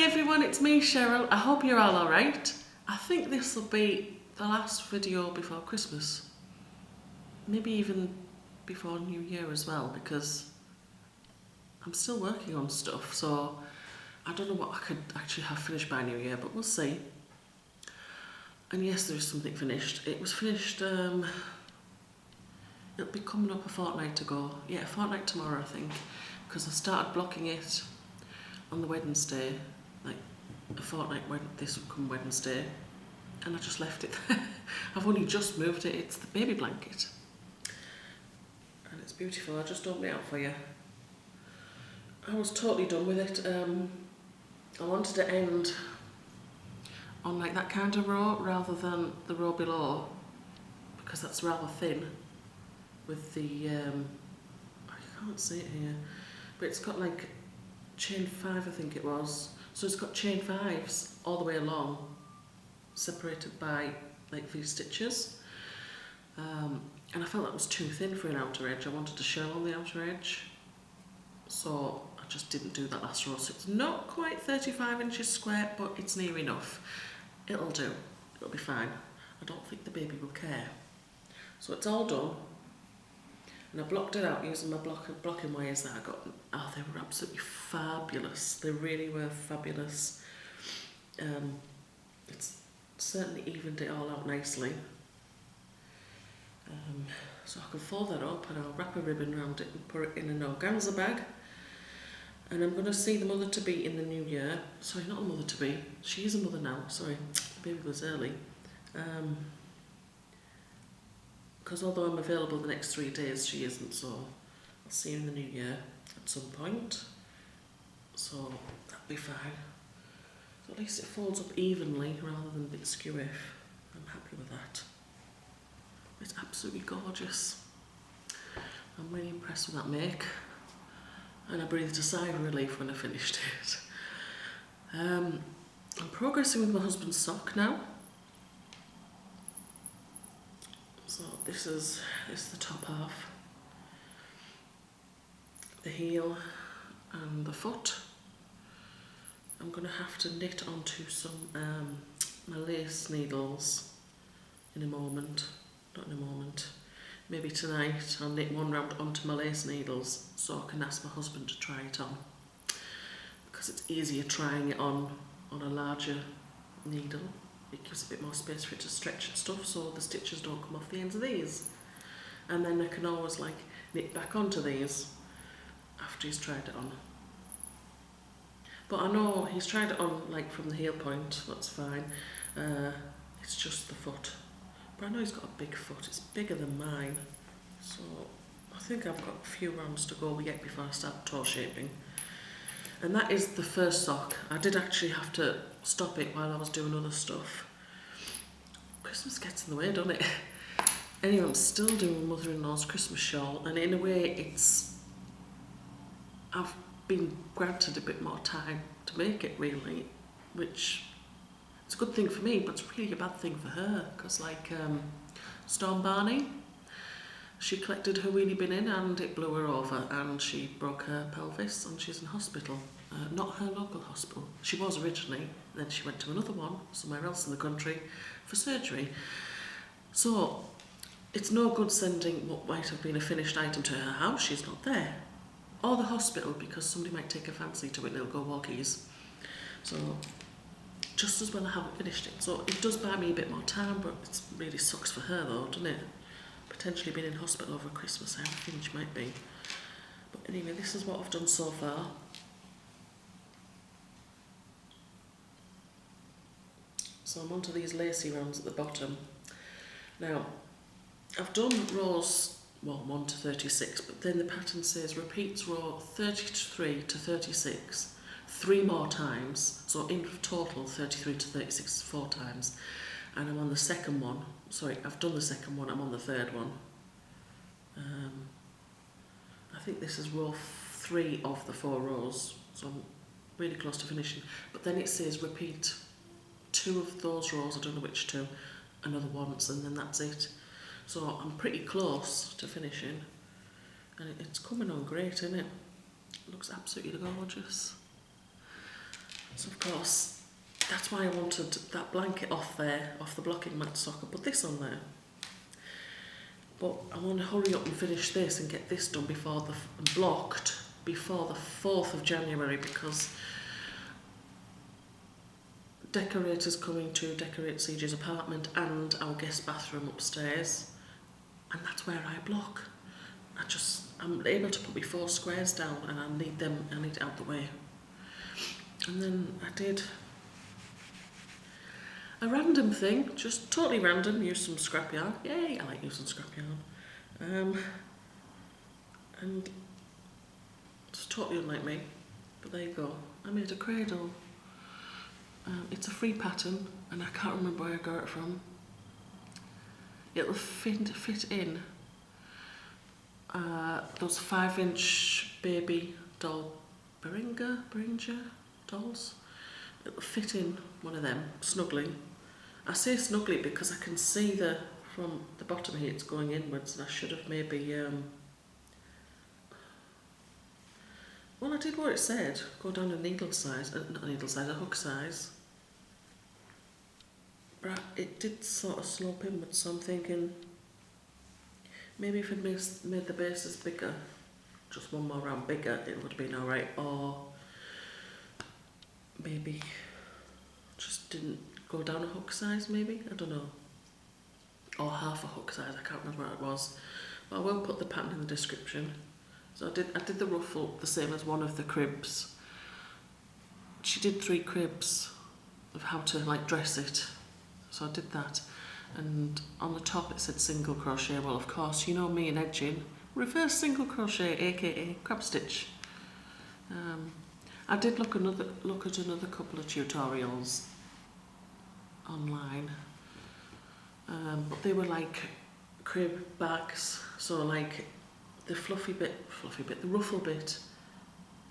Hey everyone, it's me Cheryl. I hope you're all alright. I think this will be the last video before Christmas. Maybe even before New Year as well, because I'm still working on stuff, so I don't know what I could actually have finished by New Year, but we'll see. And yes, there is something finished. It was finished, it'll be coming up a fortnight ago. Yeah, a fortnight tomorrow I think, because I started blocking it on the Wednesday, like a fortnight this would come Wednesday, and I just left it there. I've only just moved it. It's the baby blanket and it's beautiful. I'll just open it up for you. I was totally done with it. I wanted to end on like that kind of row rather than the row below, because that's rather thin with the I can't see it here, but it's got like chain 5 I think it was, so it's got chain 5s all the way along, separated by like these stitches, and I felt that was too thin for an outer edge. I wanted to show on the outer edge, so I just didn't do that last row. So it's not quite 35 inches square, but it's near enough. It'll do, it'll be fine. I don't think the baby will care. So it's all done. And I blocked it out using my blocking wires that I got. Oh, they were absolutely fabulous. They really were fabulous. It's certainly evened it all out nicely. So I can fold that up and I'll wrap a ribbon around it and put it in an organza bag. And I'm going to see the mother-to-be in the new year. Sorry, not a mother-to-be. She is a mother now. Sorry, the baby was early. Because although I'm available the next 3 days, she isn't, so I'll see her in the new year at some point. So that'll be fine. So at least it folds up evenly rather than a bit skewy. I'm happy with that. It's absolutely gorgeous. I'm really impressed with that make. And I breathed a sigh of relief when I finished it. I'm progressing with my husband's sock now. So this is the top half, the heel and the foot. I'm going to have to knit onto some my lace needles in a moment, not in a moment, maybe tonight. I'll knit one round onto my lace needles so I can ask my husband to try it on, because it's easier trying it on a larger needle. It gives a bit more space for it to stretch and stuff, so the stitches don't come off the ends of these. And then I can always like knit back onto these after he's tried it on. But I know he's tried it on like from the heel point, that's fine. It's just the foot. But I know he's got a big foot, it's bigger than mine. So I think I've got a few rounds to go yet before I start toe shaping. And that is the first sock. I did actually have to stop it while I was doing other stuff. Christmas gets in the way, doesn't it? Anyway, I'm still doing mother-in-law's Christmas shawl, and in a way I've been granted a bit more time to make it really, which it's a good thing for me, but it's really a bad thing for her, because like Storm Barney, she collected her wheelie bin in and it blew her over and she broke her pelvis and she's in hospital. Not her local hospital. She was originally, then she went to another one somewhere else in the country for surgery. So it's no good sending what might have been a finished item to her house, she's not there. Or the hospital, because somebody might take a fancy to it and they'll go walkies. So just as well I haven't finished it. So it does buy me a bit more time, but it really sucks for her though, doesn't it? Potentially being in hospital over Christmas, I think she might be. But anyway, this is what I've done so far. So I'm onto these lacy rounds at the bottom. Now, I've done rows, well, 1 to 36, but then the pattern says repeats row 33 to 36 3 more times. So in total, 33 to 36 4 times. And I'm on the second one. Sorry, I've done the second one, I'm on the third one. I think this is row 3 of the 4 rows, so I'm really close to finishing. But then it says repeat 2 of those rows, I don't know which 2, another once, and then that's it. So I'm pretty close to finishing, and it's coming on great, isn't it? It looks absolutely gorgeous. So of course, that's why I wanted that blanket off there, off the blocking mat, so I could put this on there. But I want to hurry up and finish this and get this done before blocked before the 4th of January, because decorators coming to decorate CJ's apartment and our guest bathroom upstairs, and that's where I block. I'm able to put my 4 squares down, and I need it out the way. And then I did a random thing, just totally random, used some scrap yarn. Yay, I like using scrap yarn. And it's totally unlike me, but there you go. I made a cradle. It's a free pattern, and I can't remember where I got it from. It'll fit in those 5-inch baby doll Beringer dolls. It'll fit in one of them snugly. I say snugly because I can see from the bottom here it's going inwards, and I should have maybe well, I did what it said, go down a needle size, not a needle size, a hook size. But it did sort of slope inwards, so I'm thinking maybe if I'd made the bases bigger, just one more round bigger, it would have been alright, or maybe just didn't go down a hook size, maybe, I don't know, or half a hook size, I can't remember what it was, but I will put the pattern in the description. So I did the ruffle the same as one of the cribs. She did 3 cribs of how to like dress it, so I did that, and on the top it said single crochet. Well, of course, you know me and edging, reverse single crochet, aka crab stitch. I did look at another couple of tutorials online, but they were like crib bags, so like the the ruffle bit,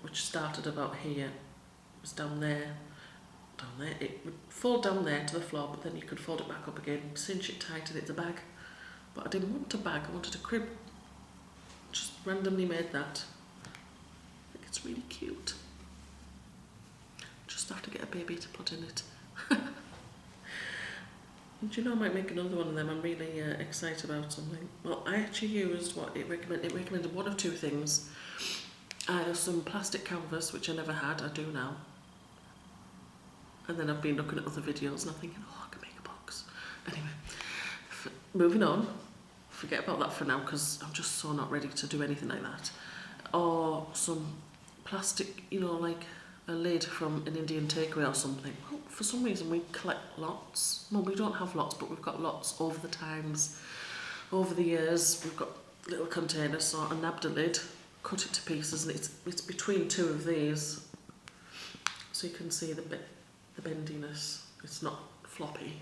which started about here, was down there, it would fold down there to the floor, but then you could fold it back up again, cinch it tight, and it's a bag. But I didn't want a bag, I wanted a crib. Just randomly made that. I think it's really cute. Just have to get a baby to put in it. And you know, I might make another one of them. I'm really excited about something. Well, I actually used what it recommended. It recommended one of 2 things. Either some plastic canvas, which I never had, I do now. And then I've been looking at other videos and I'm thinking, oh, I can make a box. Anyway, moving on. Forget about that for now, because I'm just so not ready to do anything like that. Or some plastic, you know, like a lid from an Indian takeaway or something. Well, for some reason we collect lots. Well, we don't have lots, but we've got lots over the years. We've got little containers, so I nabbed a lid, cut it to pieces, and it's between 2 of these, so you can see the bendiness. It's not floppy,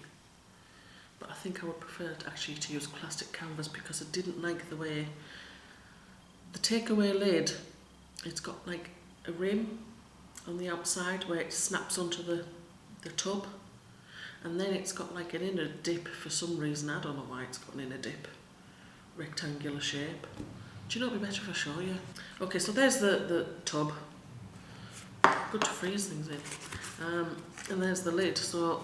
but I think I would prefer to use plastic canvas, because I didn't like the way the takeaway lid, it's got like a rim on the outside where it snaps onto the tub, and then it's got like an inner dip for some reason. I don't know why it's got an inner dip, rectangular shape. Do you know, it'd be better if I show you? Okay, so there's the tub, good to freeze things in, and there's the lid. So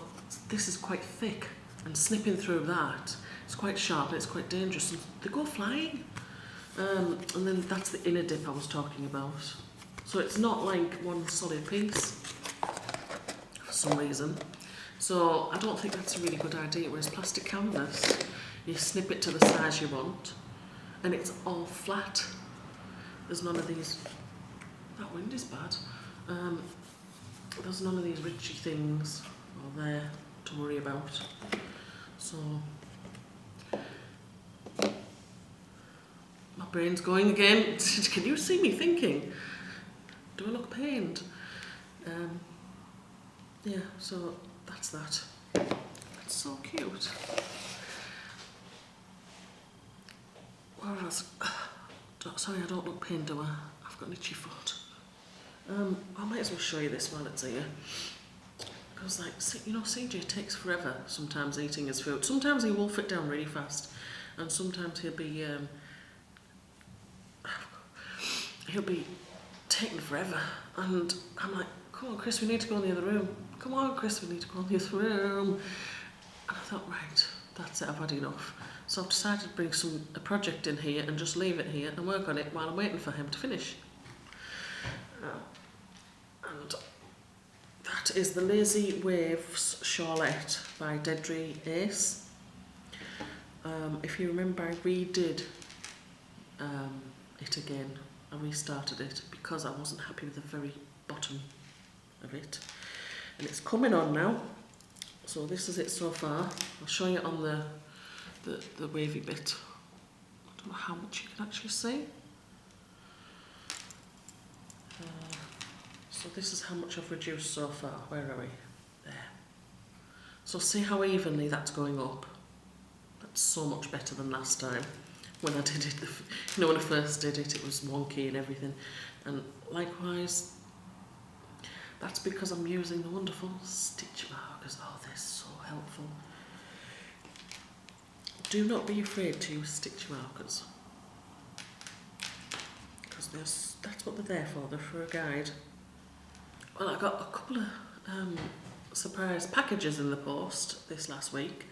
this is quite thick, and snipping through that, it's quite sharp and it's quite dangerous, and they go flying. And then that's the inner dip I was talking about. So it's not like one solid piece for some reason. So I don't think that's a really good idea. Whereas plastic canvas, you snip it to the size you want, and it's all flat. There's none of these. That wind is bad. There's none of these ridgy things there to worry about. So my brain's going again. Can you see me thinking? Do I look pained? Yeah, so that's that. That's so cute. What else? Sorry, I don't look pained, do I? I've got an itchy foot. I might as well show you this while it's here. Because, like, you know, CJ takes forever sometimes eating his food. Sometimes he will fit down really fast, and sometimes he'll be taking forever. And I'm like, come on Chris, we need to go in the other room. Come on Chris, we need to go in the other room. And I thought, right, that's it, I've had enough. So I've decided to bring a project in here and just leave it here and work on it while I'm waiting for him to finish. And that is the Lazy Waves Shawlette by Dedry Ace. If you remember, I redid it again. I restarted it because I wasn't happy with the very bottom of it. And it's coming on now. So this is it so far. I'll show you on the wavy bit. I don't know how much you can actually see. So this is how much I've reduced so far. Where are we? There. So see how evenly that's going up. That's so much better than last time when I did it. You know, when I first did it, it was wonky and everything. And likewise, that's because I'm using the wonderful stitch markers. Oh, they're so helpful. Do not be afraid to use stitch markers, because that's what they're there for. They're for a guide. Well, I got a couple of surprise packages in the post this last week.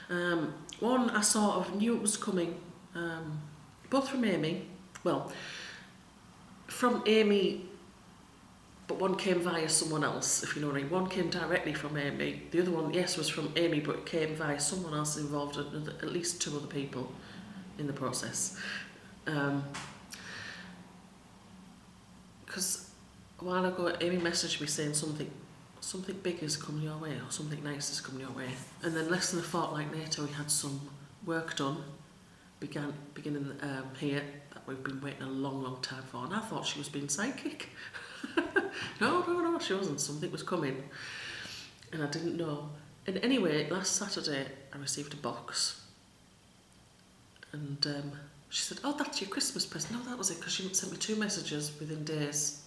One I sort of knew it was coming, both from Amy. Well, from Amy, but one came via someone else, if you know what I mean. One came directly from Amy. The other one, yes, was from Amy, but it came via someone else involved, at least 2 other people in the process. Because a while ago, Amy messaged me saying something big is coming your way, or something nice is coming your way. And then less than a fortnight later, we had some work done, beginning here, that we've been waiting a long, long time for. And I thought she was being psychic. No, she wasn't. Something was coming. And I didn't know. And anyway, last Saturday, I received a box. And she said, oh, that's your Christmas present. No, that was it, because she sent me 2 messages within days.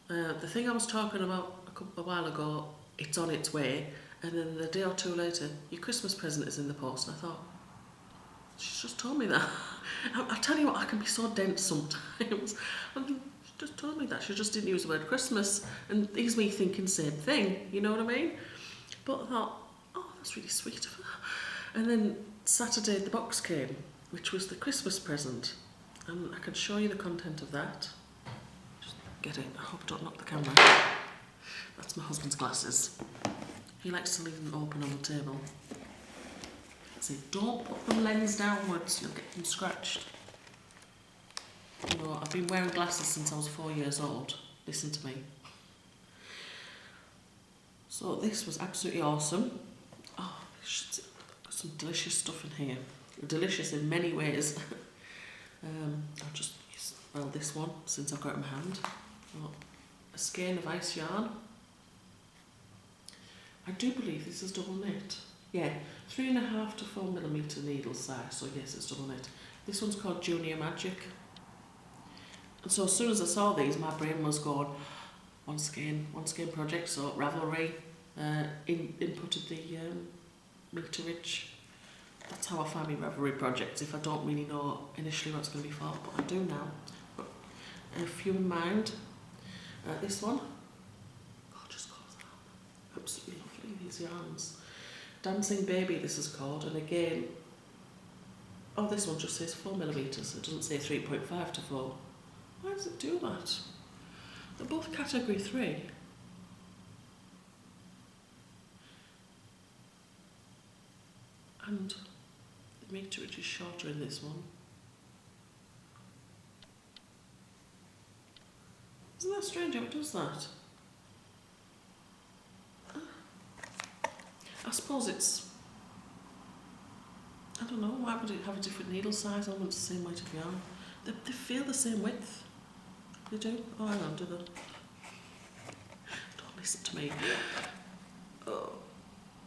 The thing I was talking about a while ago, it's on its way, and then the day or 2 later, your Christmas present is in the post. And I thought, she's just told me that. I tell you what, I can be so dense sometimes. I mean, she just told me that. She just didn't use the word Christmas, and it leaves me thinking same thing, you know what I mean? But I thought, oh, that's really sweet of her. And then Saturday the box came, which was the Christmas present, and I can show you the content of that. Get it. I hope I don't knock the camera. That's my husband's glasses. He likes to leave them open on the table. See, don't put the lens downwards, you'll get them scratched. You know, I've been wearing glasses since I was 4 years old. Listen to me. So this was absolutely awesome. Oh, got some delicious stuff in here. Delicious in many ways. I'll just use, well, this one, since I've got it in my hand. Oh, a skein of ice yarn. I do believe this is double knit. Yeah, 3.5 to 4mm needle size, so yes, it's double knit. This one's called Junior Magic. And so as soon as I saw these, my brain was going, one skein project, so Ravelry inputted the meterage. That's how I find my Ravelry projects, if I don't really know initially what it's going to be for, but I do now. But a few in mind. This one, gorgeous colours, absolutely lovely, these yarns. Dancing Baby, this is called, and again, oh, this one just says 4mm, it doesn't say 3.5 to 4. Why does it do that? They're both category 3. And the meterage is shorter in this one. Isn't that strange how it does that? I suppose it's, I don't know, why would it have a different needle size? I want it's the same weight of yarn. They feel the same width. They do? Oh, hang on, do they? Don't listen to me. Oh.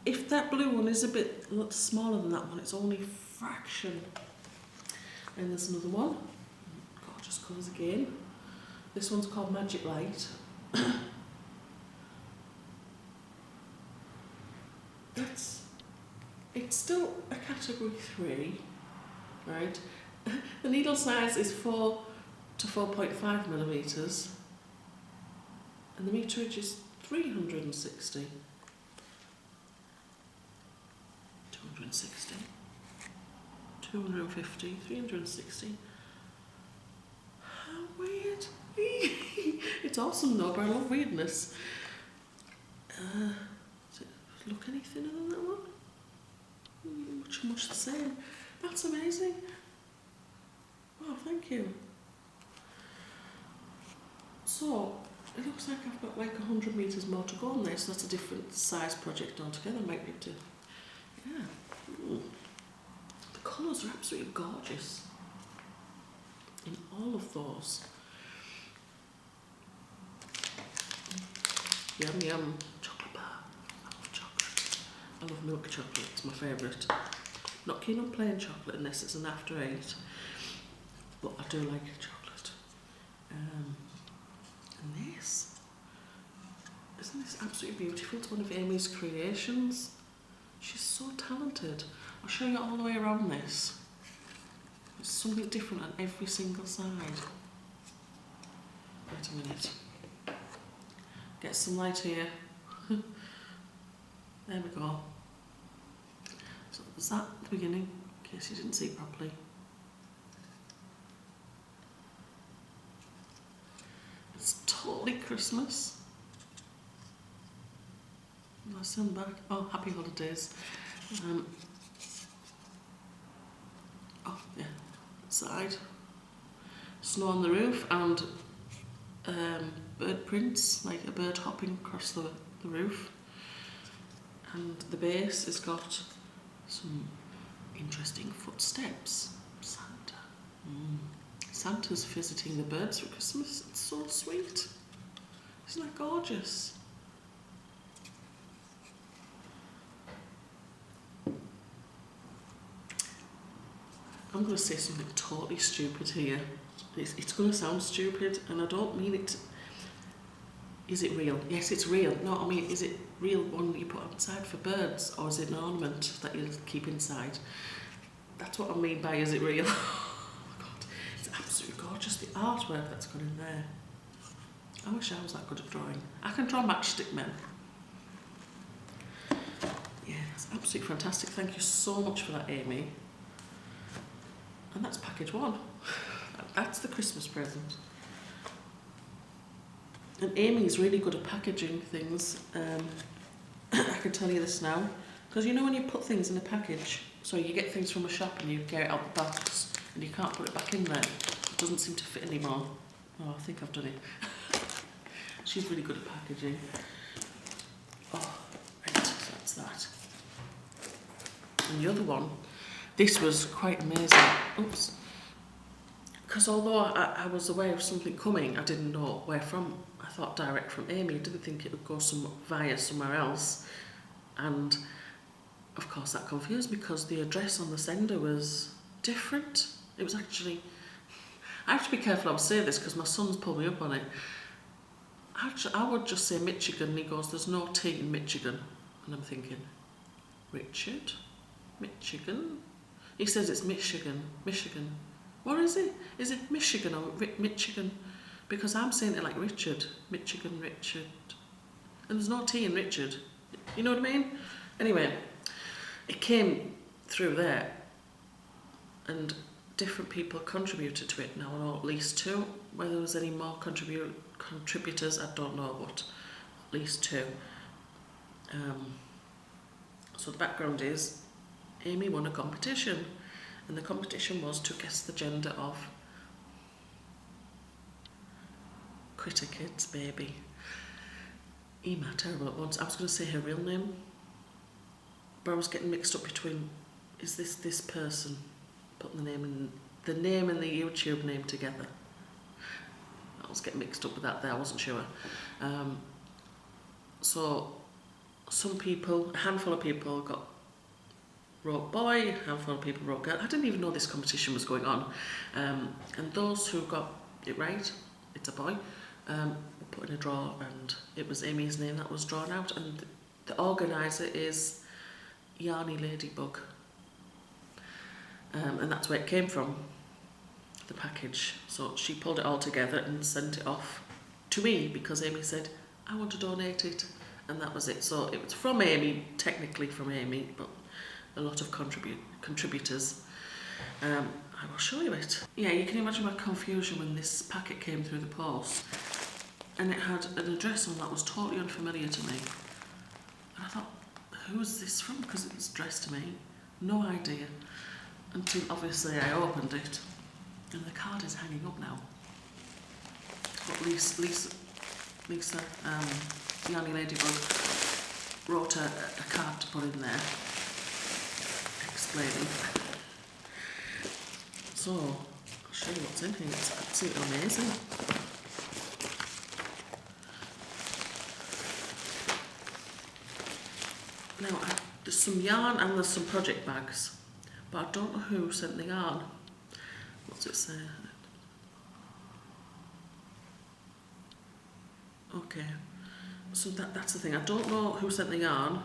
If that blue one is a lot smaller than that one, it's only a fraction. And there's another one. Gorgeous colours again. This one's called Magic Light. It's still a category 3, right? The needle size is 4 to 4.5mm. And the meterage is 360. 260. 250. 360. How weird. It's awesome though, but I love weirdness. Does it look any thinner than that one? Much the same. That's amazing. Wow, thank you. So, it looks like I've got like 100 metres more to go on this. That's a different size project altogether. I might need to, yeah. The colours are absolutely gorgeous in all of those. Yum yum. Chocolate bar. I love chocolate. I love milk chocolate. It's my favourite. Not keen on plain chocolate unless it's an after 8, but I do like chocolate. And this, isn't this absolutely beautiful? It's one of Amy's creations. She's so talented. I'll show you all the way around this. There's something different on every single side. Wait a minute. Get some light here. There we go. So there's that at the beginning, in case you didn't see properly. It's totally Christmas. Nice on the back. Oh, happy holidays. Oh yeah, side. Snow on the roof and bird prints, like a bird hopping across the roof. And the base has got some interesting footsteps. Santa. Santa's visiting the birds for Christmas. It's so sweet. Isn't that gorgeous? I'm going to say something totally stupid here. It's going to sound stupid, and I don't mean it. Is it real? Yes, it's real. No, I mean, is it real one that you put outside for birds, or is it an ornament that you keep inside? That's what I mean by is it real? Oh my God, it's absolutely gorgeous. The artwork that's gone in there. I wish I was that good at drawing. I can draw matchstick men. Yeah, it's absolutely fantastic. Thank you so much for that, Amy. And that's package 1. That's the Christmas present. And Amy's really good at packaging things. I can tell you this now. Because you know when you put things in a package, so you get things from a shop and you get it out the box and you can't put it back in there. It doesn't seem to fit anymore. Oh, I think I've done it. She's really good at packaging. Oh, right, so that's that. And the other one, this was quite amazing. Oops. Because although I was aware of something coming, I didn't know where from. I thought direct from Amy. I didn't think it would go via somewhere else. And of course that confused me because the address on the sender was different. It was actually... I have to be careful how I say this because my son's pulled me up on it. Actually, I would just say Michigan, and he goes, there's no T in Michigan. And I'm thinking, Richard? Michigan? He says it's Michigan. Michigan. What is it? Is it Michigan or Michigan? Because I'm saying it like Richard. Michigan, Richard. And there's no T in Richard. You know what I mean? Anyway, it came through there. And different people contributed to it. Now I know at least 2. Whether there was any more contributors, I don't know, but at least 2. So the background is Amy won a competition. And the competition was to guess the gender of Critter Kid's baby. Ema, terrible at once. I was going to say her real name, but I was getting mixed up between, is this person putting the name and the YouTube name together? I was getting mixed up with that there, I wasn't sure. So some people, a handful of people wrote boy, a handful of people wrote girl. I didn't even know this competition was going on. And those who got it right, it's a boy, were put in a draw, and it was Amy's name that was drawn out, and the organiser is Yarny Ladybug. And that's where it came from, the package. So she pulled it all together and sent it off to me because Amy said, I want to donate it, and that was it. So it was from Amy, technically from Amy, but a lot of contributors. I will show you it. Yeah, you can imagine my confusion when this packet came through the post and it had an address on that was totally unfamiliar to me. And I thought, who's this from? Because it was addressed to me. No idea. Until obviously I opened it and the card is hanging up now. But Lisa, Yanni Ladybug, wrote a card to put in there explaining. So, I'll show you what's in here. It's absolutely amazing. Now, there's some yarn and there's some project bags, but I don't know who sent the yarn. What's it say? Okay, so that's the thing. I don't know who sent the yarn,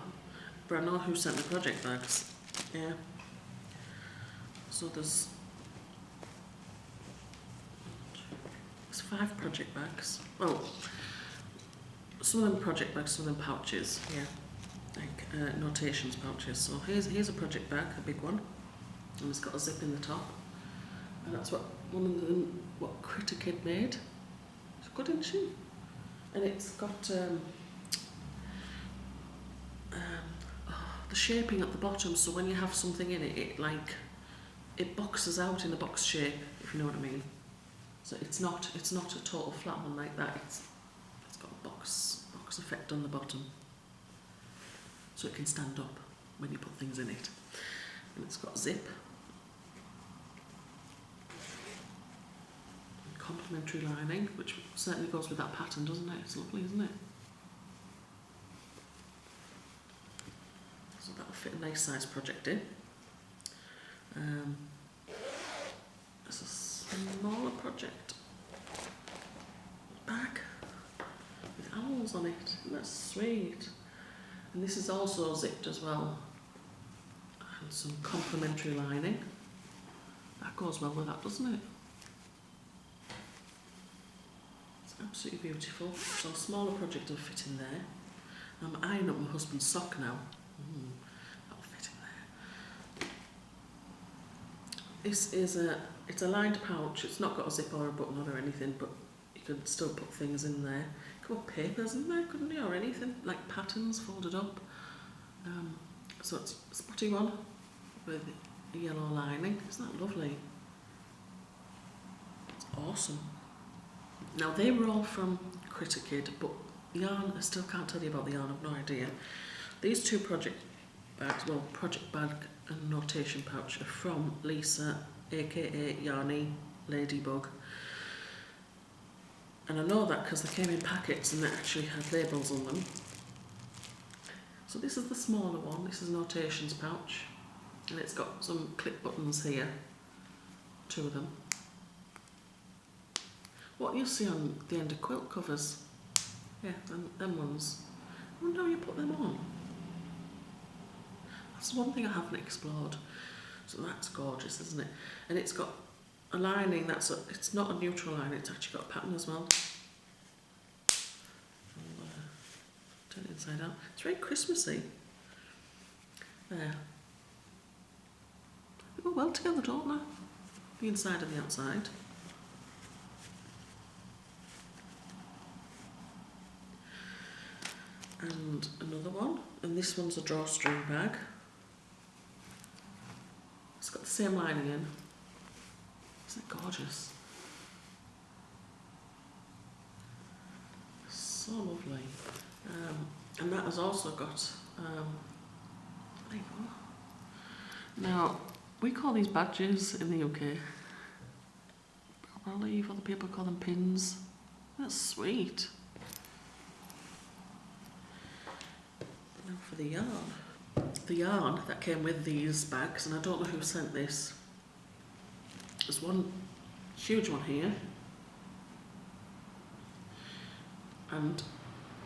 but I know who sent the project bags. Yeah. So there's 5 project bags. Well, some of them project bags, some of them pouches. Yeah, like notations pouches. So here's a project bag, a big one, and it's got a zip in the top. And that's what one of them, what Critter Kid made. It's good, isn't she? And it's got the shaping at the bottom, so when you have something in it, it boxes out in a box shape, if you know what I mean. So it's not a total flat one like that. It's got a box effect on the bottom, so it can stand up when you put things in it. And it's got zip, complementary lining, which certainly goes with that pattern, doesn't it? It's lovely, isn't it? So that'll fit a nice size project in. There's a smaller project bag with owls on it. Isn't that sweet? And this is also zipped as well. And some complementary lining. That goes well with that, doesn't it? Absolutely beautiful. So a smaller project will fit in there. I'm eyeing up my husband's sock now. That'll fit in there. This is it's a lined pouch. It's not got a zip or a button on or anything, but you could still put things in there. You could put papers in there, couldn't you, or anything, like patterns folded up. So it's a spotty one with a yellow lining. Isn't that lovely? It's awesome. Now they were all from Critter Kid, but yarn, I still can't tell you about the yarn, I've no idea. These 2 project bags, well, project bag and notation pouch, are from Lisa, aka Yanni Ladybug. And I know that because they came in packets and they actually had labels on them. So this is the smaller one, this is a notations pouch, and it's got some clip buttons here, 2 of them. What you see on the end of quilt covers. Yeah, them ones. I wonder how you put them on. That's one thing I haven't explored. So that's gorgeous, isn't it? And it's got a lining it's not a neutral line, it's actually got a pattern as well. I'll turn it inside out. It's very Christmassy. There. They go well together, don't they? The inside and the outside. And another one, and this one's a drawstring bag. It's got the same lining in. Isn't it gorgeous? So lovely. And that has also got, there you go. Now, we call these badges in the UK. I believe other people call them pins. That's sweet. Now for the yarn that came with these bags, and I don't know who sent this. There's one huge one here, and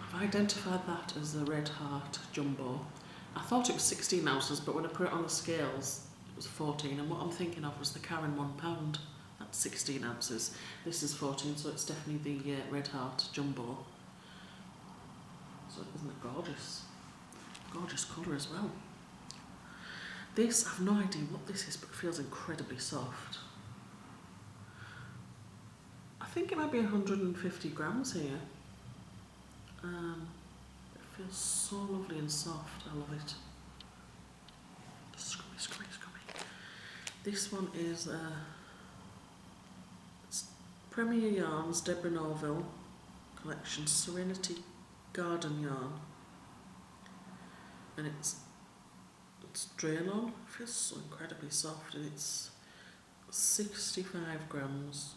I've identified that as the Red Heart Jumbo. I thought it was 16 ounces, but when I put it on the scales, it was 14, and what I'm thinking of was the Karen £1. That's 16 ounces. This is 14, so it's definitely the Red Heart Jumbo. isn't it gorgeous? Gorgeous colour as well. This, I've no idea what this is, but it feels incredibly soft. I think it might be 150 grams here. It feels so lovely and soft. I love it. Scrummy, scrummy, scrummy. This one is it's Premier Yarns Deborah Norville collection Serenity Garden Yarn, and it's Draylon. It feels so incredibly soft, and it's 65 grams.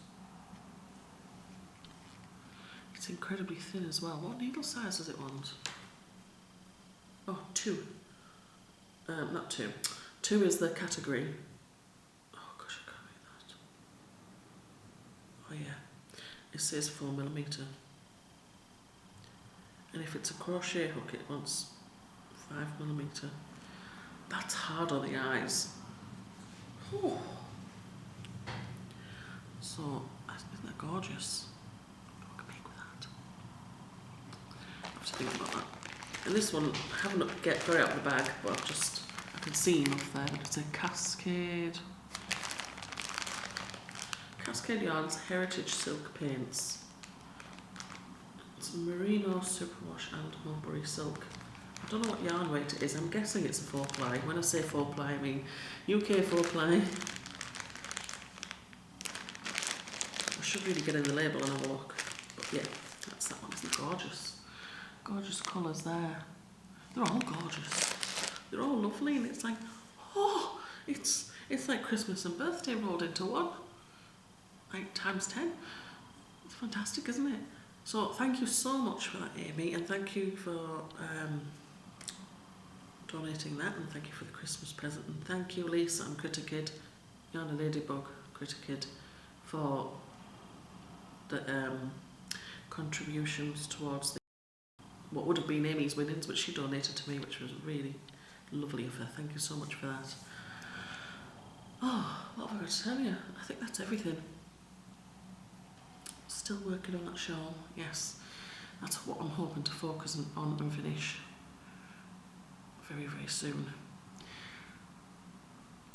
It's incredibly thin as well. What needle size does it want? Oh, 2. Not 2. 2 is the category. Oh gosh, I can't read that. Oh yeah, it says 4mm. And if it's a crochet hook, it wants 5mm. That's hard on the eyes. Oh. So, isn't that gorgeous? What can I make with that? I have to think about that. And this one, I haven't got it out of the bag, but I can see enough there. It's a Cascade Yarns Heritage Silk Paints. It's Merino Superwash and Mulberry Silk. I don't know what yarn weight it is. I'm guessing it's a 4-ply. When I say 4-ply, I mean UK 4-ply. I should really get in the label and have a look. But yeah, that's that one. Isn't it gorgeous? Gorgeous colours there. They're all gorgeous. They're all lovely, and it's like, oh, it's like Christmas and birthday rolled into one. Like times 10. It's fantastic, isn't it? So thank you so much for that, Amy, and thank you for donating that, and thank you for the Christmas present, and thank you, Lisa and Critter Yarn a Ladybug, Critter Kid, for the contributions towards what would have been Amy's winnings, but she donated to me, which was really lovely of her. Thank you so much for that. Oh, what have I got to tell you? I think that's everything. Still working on that shawl, yes. That's what I'm hoping to focus on and finish very, very soon.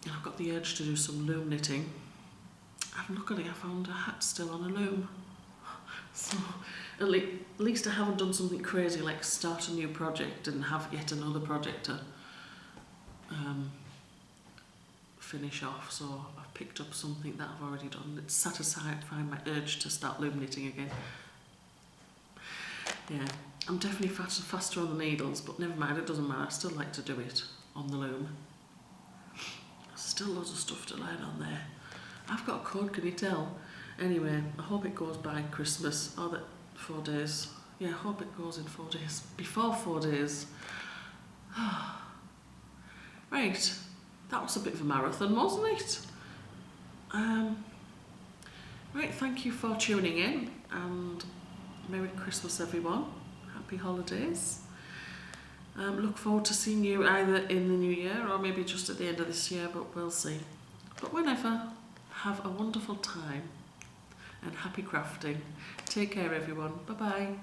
And I've got the urge to do some loom knitting. And luckily I found a hat still on a loom. So at least I haven't done something crazy like start a new project and have yet another project to finish off. So I've picked up something that I've already done. It's satisfying my urge to start loom knitting again. Yeah, I'm definitely faster on the needles, but never mind, it doesn't matter. I still like to do it on the loom. There's still loads of stuff to learn on there. I've got a code, can you tell? Anyway, I hope it goes by Christmas, or that 4 days. Yeah, I hope it goes in 4 days. Before 4 days. Right, that was a bit of a marathon, wasn't it? Right, thank you for tuning in, and Merry Christmas, everyone. Happy holidays. Look forward to seeing you either in the new year or maybe just at the end of this year, but we'll see. But whenever, have a wonderful time and happy crafting. Take care, everyone. Bye-bye.